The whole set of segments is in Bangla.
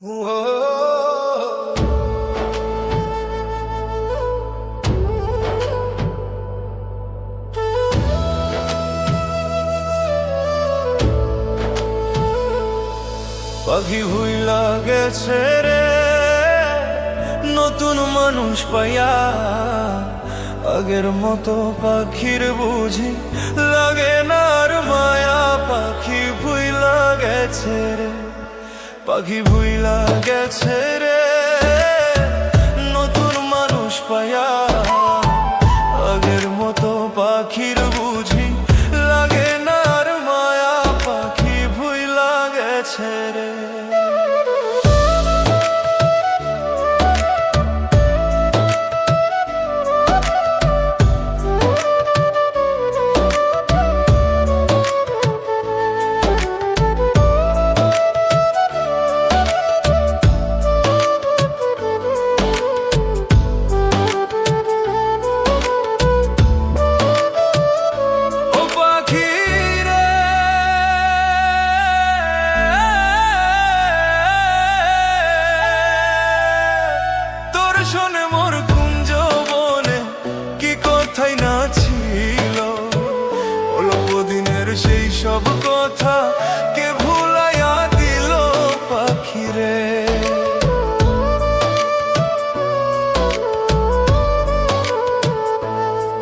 পাখি ভুইলা গেছে রে নতুন মানুষ পাইয়া, আগের মতো পাখির বুঝি লাগে না আর মায়া। পাখি ভুইলা গেছে রে, পাখি ভুইলা গেছে রে নতুন মানুষ পাইয়া, আগের মতো পাখির বুঝি লাগে না আর মায়া। পাখি ভুইলা গেছে রে। শোনে মোর কুঞ্জ বনে কি কথাই না ছিল, অল্প দিনের সেই সব কথা কে ভুলাইয়া দিল পাখিরে।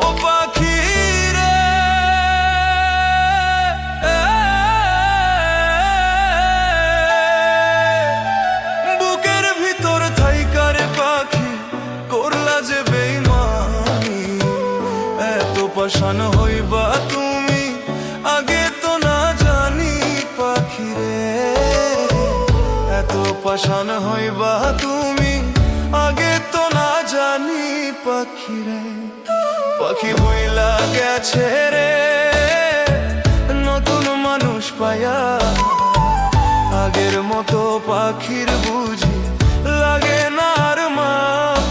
ও পাখিরে বুকের ভিতর থাইকারে পাখি করলা যে বেইমানি, এত পাশান হইবা তুমি আগে তো না জানি পাখিরে। এত পাশান হইবা তুমি আগে তো না জানি পাখিরে। পাখি ভুইলা গেছে রে নতুন মানুষ পাইয়া, আগের মতো পাখির বুঝি লাগে না আর মা।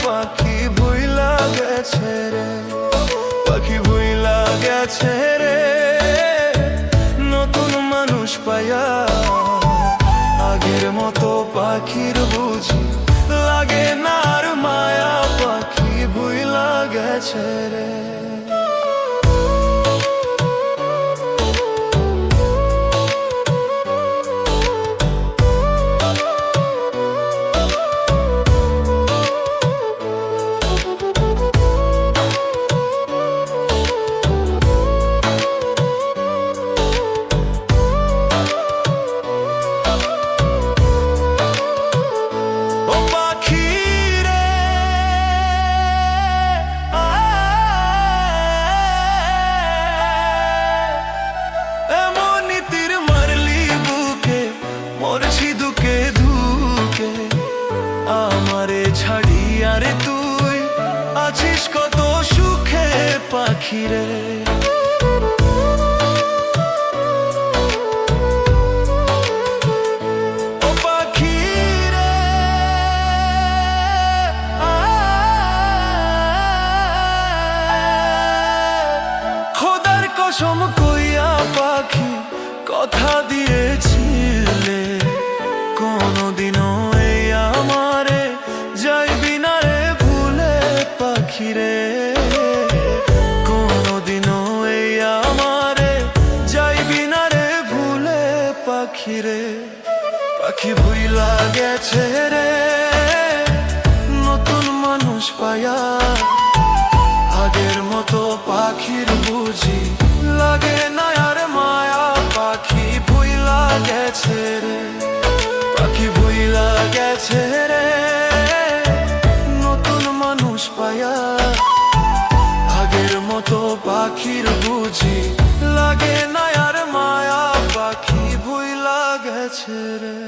পাখি ভুইলা গেছে রে, পাখি ভুইলা গেছে রে নতুন মানুষ পাইয়া, আগের মতো পাখির বুঝি লাগে না আর মায়া। পাখি ভুইলা গেছে রে। দুকে দুকে আমারে ছাড়িয়া রে তুই আছিস কত সুখে পাখিরে। ও পাখিরে খোদার কসম কইয়া পাখি কথা দিয়েছিলে, কোনদিনও এই আমারে যাইবি না রে ভুলে পাখিরে। কোনদিনও এই আমারে যাইবি না রে ভুলে পাখিরে। পাখি ভুইলা গেছে রে নতুন মানুষ পাইয়া, আগের মতো পাখির বুঝি লাগে না আর মায়া। পাখি ভুইলা গেছে রে, পাখি ভুইলা গেছে রে নতুন মানুষ পাইয়া, আগের মতো পাখির বুঝি লাগে না আর মায়া। পাখি ভুইলা গেছে রে।